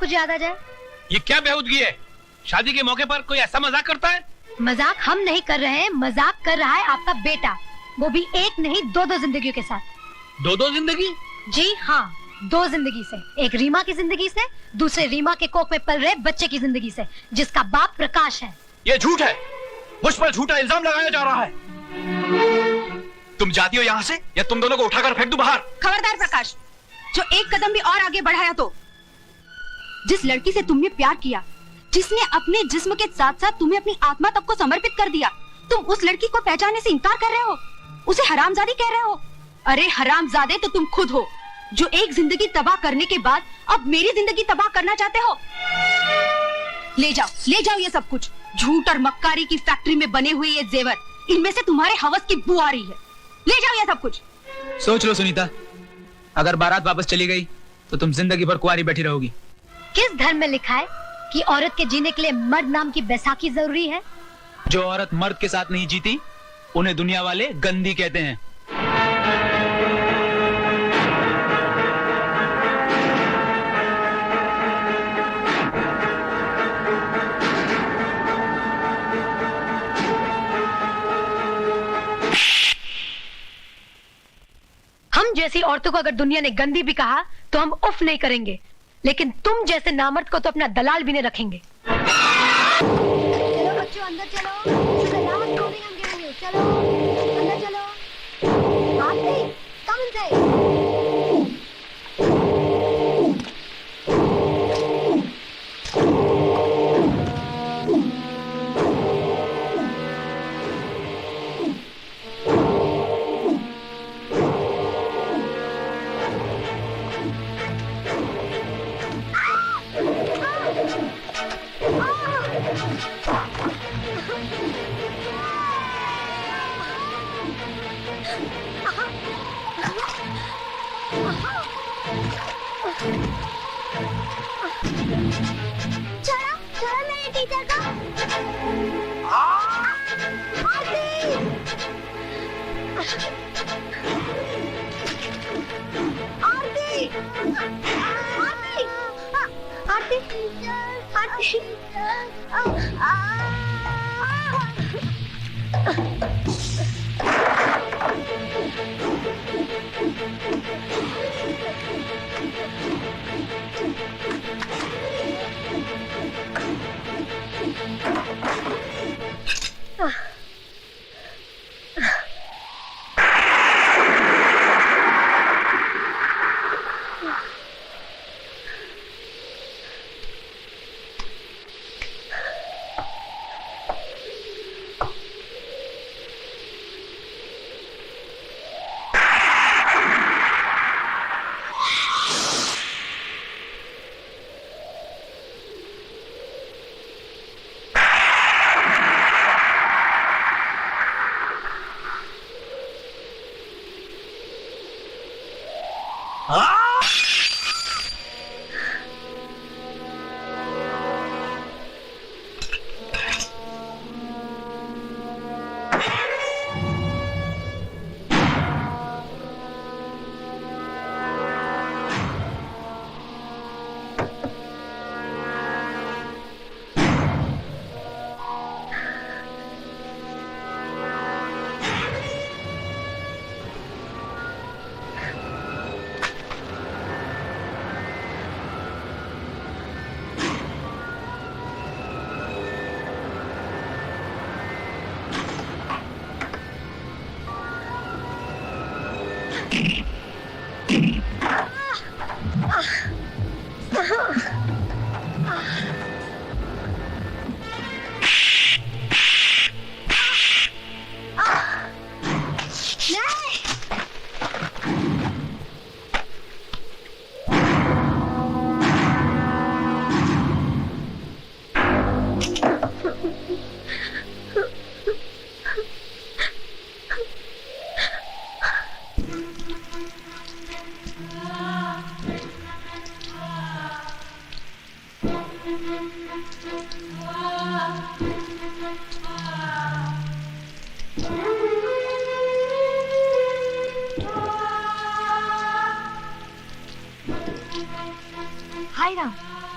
कुछ याद आ जाए। ये क्या बेहूदगी है? शादी के मौके पर कोई ऐसा मजाक करता है? मजाक हम नहीं कर रहे हैं, मजाक कर रहा है आपका बेटा, वो भी एक नहीं दो दो जिंदगियों के साथ। दो दो जिंदगी? जी हाँ, दो जिंदगी से, एक रीमा की जिंदगी से, दूसरे रीमा के कोख में पल रहे बच्चे की जिंदगी से, जिसका बाप प्रकाश है। ये झूठ है, मुझ पर झूठा इल्जाम लगाया जा रहा है। तुम जाती हो यहाँ से या तुम दोनों को उठाकर फेंक दूं बाहर। खबरदार प्रकाश, जो एक कदम भी और आगे बढ़ाया तो। जिस लड़की से तुमने प्यार किया, जिसने अपने जिस्म के साथ साथ तुम्हें अपनी आत्मा तक को समर्पित कर दिया, तुम उस लड़की को पहचानने से इनकार कर रहे हो, उसे हरामजादी कह रहे हो। अरे हरामजादे तो तुम खुद हो, जो एक जिंदगी तबाह करने के बाद अब मेरी जिंदगी तबाह करना चाहते हो। ले जाओ ये सब कुछ। झूठ और मक्कारी की फैक्ट्री में बने हुए ये जेवर, इनमें से तुम्हारे हवस की बू आ रही है। ले जाओ ये सब कुछ। सोच लो सुनीता, अगर बारात वापस चली गई तो तुम जिंदगी भर कुंवारी बैठी रहोगी। किस धर्म में लिखा है कि औरत के जीने के लिए मर्द नाम की बैसाखी जरूरी है? जो औरत मर्द के साथ नहीं जीती उन्हें दुनिया वाले गंदी कहते हैं। हम जैसी औरतों को अगर दुनिया ने गंदी भी कहा तो हम उफ नहीं करेंगे, लेकिन तुम जैसे नामर्द को तो अपना दलाल भी नहीं रखेंगे। चलो बच्चों अंदर चलो, चलो अंदर चलो। आरती, come inside। छोड़ो मेरे टीचर को।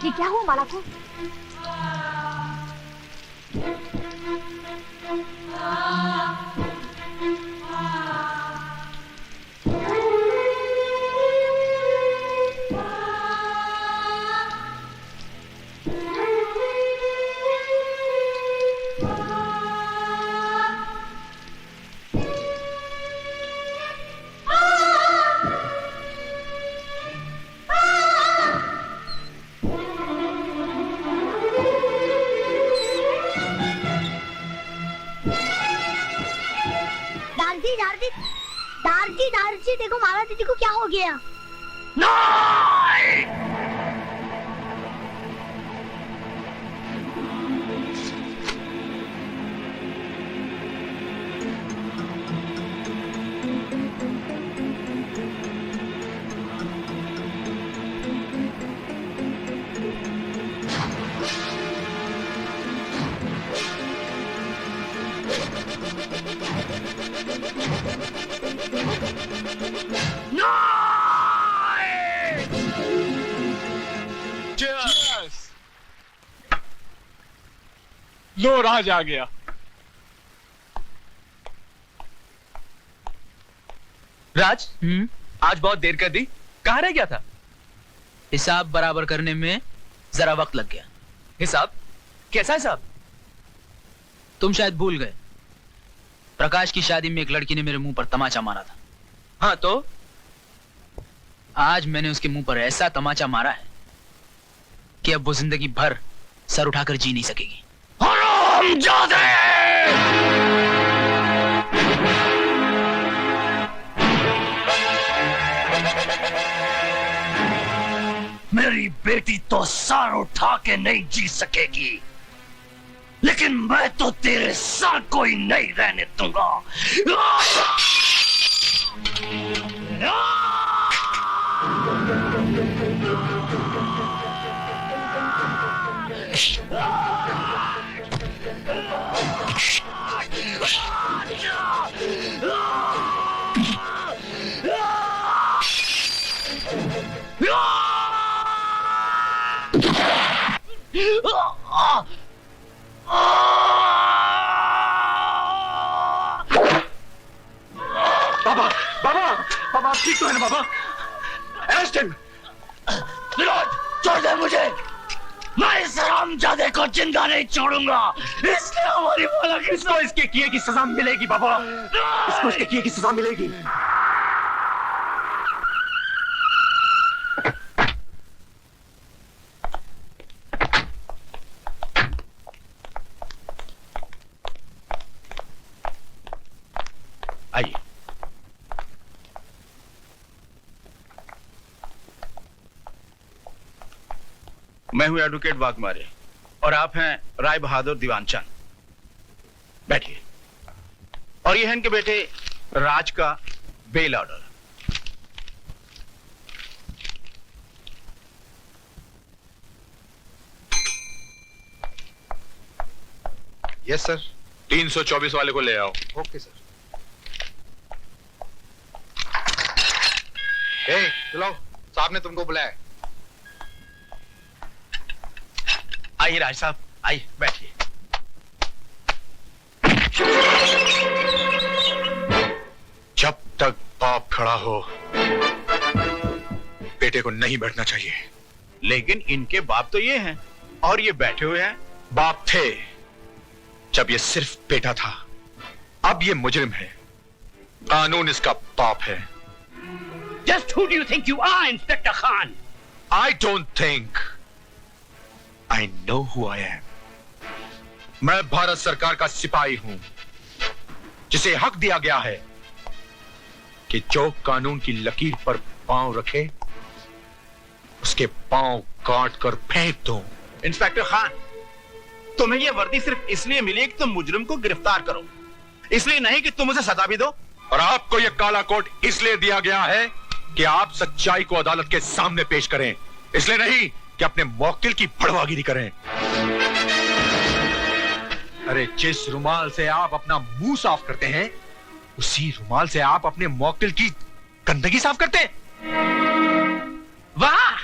ये क्या हुआ माला को? दारजी देखो माला दीदी को क्या हो गया? लो राज आ गया। राज, आज बहुत देर कर दी, कहाँ रह गया था? हिसाब बराबर करने में जरा वक्त लग गया। हिसाब? कैसा हिसाब? तुम शायद भूल गए, प्रकाश की शादी में एक लड़की ने मेरे मुंह पर तमाचा मारा था। हाँ तो? आज मैंने उसके मुंह पर ऐसा तमाचा मारा है कि अब वो जिंदगी भर सर उठाकर जी नहीं सकेगी। हरामजादे! मेरी बेटी तो सर उठा के नहीं जी सकेगी, लेकिन मैं तो तेरे सर को ही नहीं रहने दूंगा। बाबा, बाबा, बाबा ठीक तो है ना बाबा? एस्टन! विनोद, छोड़ दे मुझे। मैं इस हरामजादे को जिंदा नहीं छोड़ूंगा। इसने हमारी माला की इसको इसके किए की सजा मिलेगी बाबा, इसको इसके किए की सजा मिलेगी। आइए। मैं हूं एडवोकेट वाघमारे और आप हैं राय बहादुर दीवानचंद। बैठिए। और ये है इनके बेटे राज का बेल ऑर्डर। Yes sir. 324 वाले को ले आओ। Okay sir. चलो, साहब ने तुमको बुलाया। आइए राज साहब, आइए बैठिए। जब तक बाप खड़ा हो बेटे को नहीं बैठना चाहिए। लेकिन इनके बाप तो ये हैं और ये बैठे हुए हैं। बाप थे जब ये सिर्फ बेटा था, अब ये मुजरिम है। कानून इसका बाप है। Just who do you think you are, Inspector Khan? I don't think. I know who I am. मैं भारत सरकार का सिपाही हूं, जिसे हक दिया गया है कि जो कानून की लकीर पर पांव रखे उसके पांव काट कर फेंक दो। इंस्पेक्टर खान, तुम्हें यह वर्दी सिर्फ इसलिए मिली है कि तुम मुजरिम को गिरफ्तार करो, इसलिए नहीं कि तुम उसे सजा भी दो। और आपको यह काला कोट इसलिए दिया गया है कि आप सच्चाई को अदालत के सामने पेश करें, इसलिए नहीं कि अपने मौकिल की भड़वागिरी करें। अरे जिस रुमाल से आप अपना मुंह साफ करते हैं, उसी रुमाल से आप अपने मौकिल की गंदगी साफ करते हैं। वाह,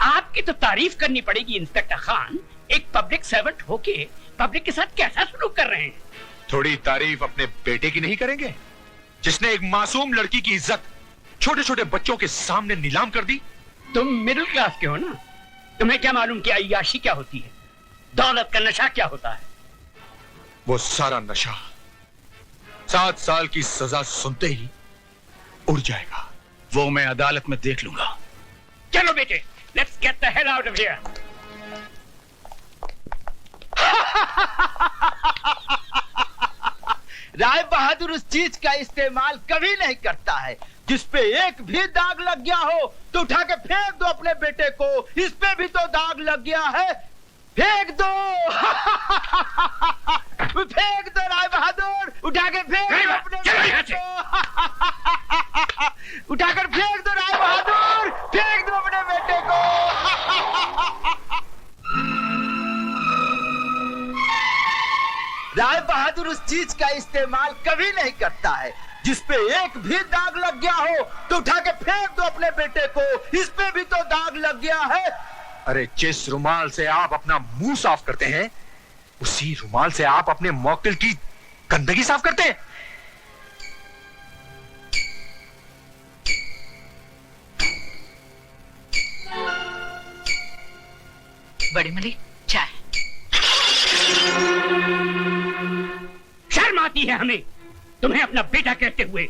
आपकी तो तारीफ करनी पड़ेगी इंस्पेक्टर खान, एक पब्लिक सर्वेंट होके पब्लिक के साथ कैसा सलूक कर रहे हैं। थोड़ी तारीफ अपने बेटे की नहीं करेंगे, जिसने एक मासूम लड़की की इज्जत छोटे छोटे बच्चों के सामने नीलाम कर दी। तुम मिडिल क्लास के हो ना, तुम्हें क्या मालूम कि अय्याशी क्या होती है, दौलत का नशा क्या होता है। वो सारा नशा 7 साल की सजा सुनते ही उड़ जाएगा। वो मैं अदालत में देख लूंगा। चलो बेटे, let's get the hell out of here. Rai Bahadur उस चीज का इस्तेमाल कभी नहीं करता है जिस पे एक भी दाग लग गया हो तो उठा के फेंक दो अपने बेटे को। इस पे भी तो दाग लग गया है, फेंक दो। फेंक दो राय बहादुर, उठा के फेंक दो अपने बेटे को। उठाकर फेंक दो राय बहादुर, फेंक दो अपने बेटे को। राय बहादुर उस चीज का इस्तेमाल कभी नहीं करता है जिस पे एक भी दाग लग गया हो तो उठा के फेंक दो अपने बेटे को। इस पे भी तो दाग लग गया है। अरे जिस रुमाल से आप अपना मुंह साफ करते हैं, उसी रुमाल से आप अपने मौक्तिल की गंदगी साफ करते हैं। बड़ी मली, चाय। शर्म आती है हमें तुम्हें अपना बेटा कहते हुए।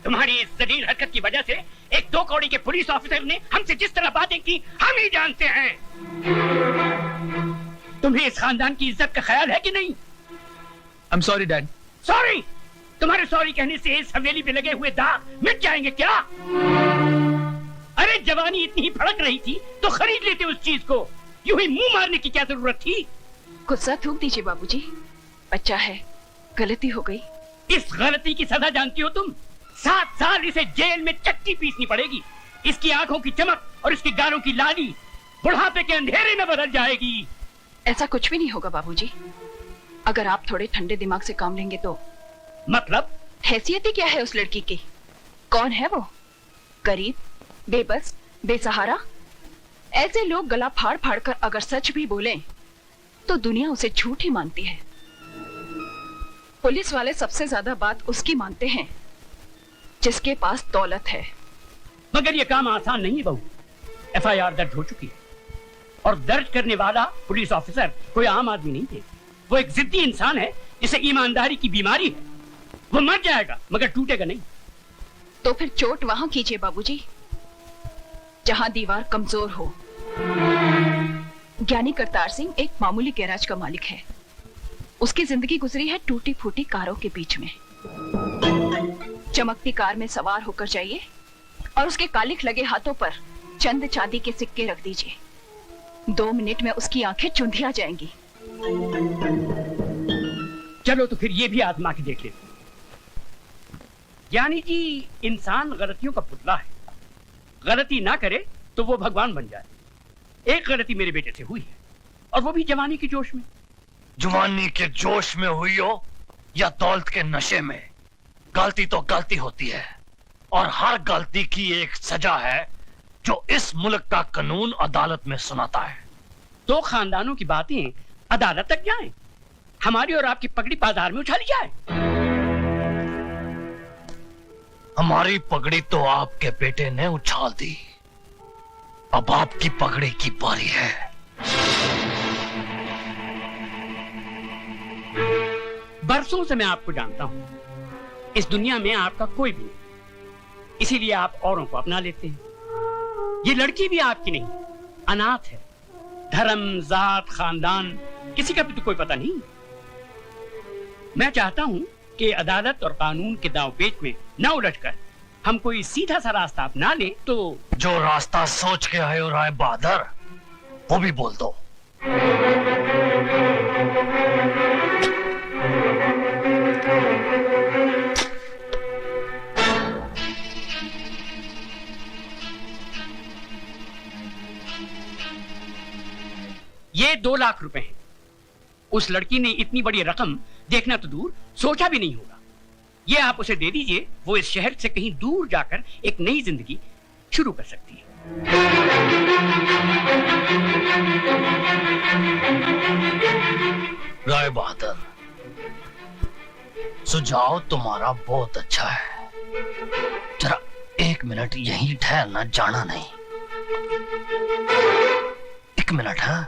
तुम्हारी इस जलील हरकत की वजह से एक 2 कौड़ी के पुलिस ऑफिसर ने हमसे जिस तरह बातें की हम ही जानते हैं। तुम्हें इस खानदान की इज्जत का ख्याल है कि नहीं? I am sorry dad. Sorry? तुम्हारे सॉरी कहने से इस हवेली पे लगे हुए दाग मिट जाएंगे क्या? अरे जवानी इतनी ही फड़क रही थी तो खरीद लेते उस चीज को, यूं ही मुंह मारने की क्या जरूरत थी? गुस्सा थूक दीजिए बाबूजी, बच्चा है, गलती हो गई। इस गलती की सजा जानती हो तुम? 7 साल इसे जेल में चक्की पीसनी पड़ेगी। इसकी आंखों की चमक और इसके गालों की लाली बुढ़ापे के अंधेरे में बदल जाएगी। ऐसा कुछ भी नहीं होगा बाबूजी, अगर आप थोड़े ठंडे दिमाग से काम लेंगे तो। मतलब? हैसियत ही क्या है उस लड़की की? कौन है वो? गरीब, बेबस, बेसहारा। ऐसे लोग गला फाड़ फाड़ कर अगर सच भी बोलें तो दुनिया उसे झूठ ही मानती है। पुलिस वाले सबसे ज्यादा बात उसकी मानते हैं जिसके पास दौलत है। मगर ये काम आसान नहीं है बहू। FIR दर्ज हो चुकी है और दर्ज करने वाला पुलिस ऑफिसर कोई आम आदमी नहीं है। वो एक जिद्दी इंसान है जिसे ईमानदारी की बीमारी है। वो मर जाएगा मगर टूटेगा नहीं। तो फिर चोट वहां कीजिए बाबूजी जहां दीवार कमजोर हो। ज्ञानी करतार सिंह एक मामूली गैराज का मालिक है। उसकी जिंदगी गुजरी है टूटी फूटी कारों के बीच में। चमकती कार में सवार होकर जाइए और उसके कालिख लगे हाथों पर चंद चांदी के सिक्के रख दीजिए। 2 मिनट में उसकी आंखें चुंधिया जाएंगी। चलो तो फिर ये भी आजमा के देख लेते। ज्ञानी जी, इंसान गलतियों का पुतला है। गलती ना करे तो वो भगवान बन जाए। एक गलती मेरे बेटे से हुई है और वो भी जवानी के जोश में। जवानी के जोश में हुई हो या दौलत के नशे में, गलती तो गलती होती है और हर गलती की एक सजा है जो इस मुल्क का कानून अदालत में सुनाता है। 2 खानदानों की बातें अदालत तक जाएं, हमारी और आपकी पगड़ी बाजार में उछाली जाए। हमारी पगड़ी तो आपके बेटे ने उछाल दी, अब आपकी पगड़ी की बारी है। बरसों से मैं आपको जानता हूं। इस दुनिया में आपका कोई भी नहीं, इसीलिए आप औरों को अपना लेते हैं। ये लड़की भी आपकी नहीं, अनाथ है। धर्म, जात, खानदान किसी का भी तो कोई पता नहीं। मैं चाहता हूं कि अदालत और कानून के दांव पेच में न उलझकर हम कोई सीधा सा रास्ता अपना लें। तो जो रास्ता सोच के आए हो राय बहादुर, वो भी बोल दो। ये 2 लाख रुपए हैं। उस लड़की ने इतनी बड़ी रकम देखना तो दूर, सोचा भी नहीं होगा। ये आप उसे दे दीजिए, वो इस शहर से कहीं दूर जाकर एक नई जिंदगी शुरू कर सकती है। राय बहादुर, सुझाव तुम्हारा बहुत अच्छा है। जरा 1 मिनट यहीं ठहरना, जाना नहीं। 1 मिनट। हाँ,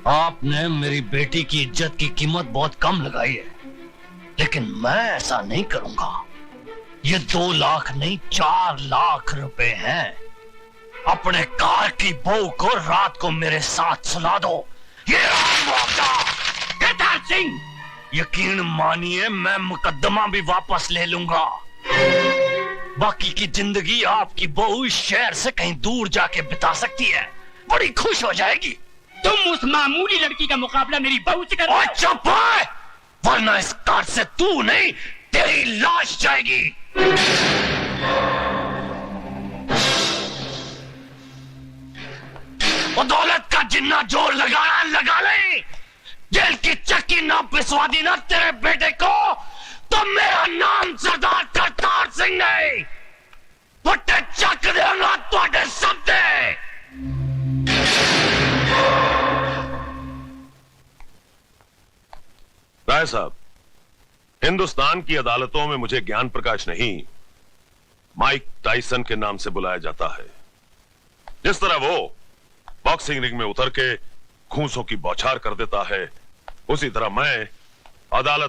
आपने मेरी बेटी की इज्जत की कीमत बहुत कम लगाई है, लेकिन मैं ऐसा नहीं करूंगा। ये 2 लाख नहीं 4 लाख रुपए हैं। अपने कार की बहू को रात को मेरे साथ सुला दो। ये केदार सिंह, यकीन मानिए मैं मुकदमा भी वापस ले लूंगा। बाकी की जिंदगी आपकी बहू इस शहर से कहीं दूर जाके बिता सकती है, बड़ी खुश हो जाएगी। तुम उस मामूली लड़की का मुकाबला मेरी बहू से कर रहे हो। चुप है, वरना इस कार से तू नहीं तेरी लाश जाएगी। वो दौलत का जिन्ना जोर लगाना लगा ले। जेल की चक्की ना पिसवा दी ना तेरे बेटे को, तो मेरा नाम सरदार करतार सिंह नहीं। फट्टे चक देना तुहाडे सबदे। राय साहब, हिंदुस्तान की अदालतों में मुझे ज्ञान प्रकाश नहीं, माइक टाइसन के नाम से बुलाया जाता है। जिस तरह वो बॉक्सिंग रिंग में उतर के घूंसों की बौछार कर देता है, उसी तरह मैं अदालत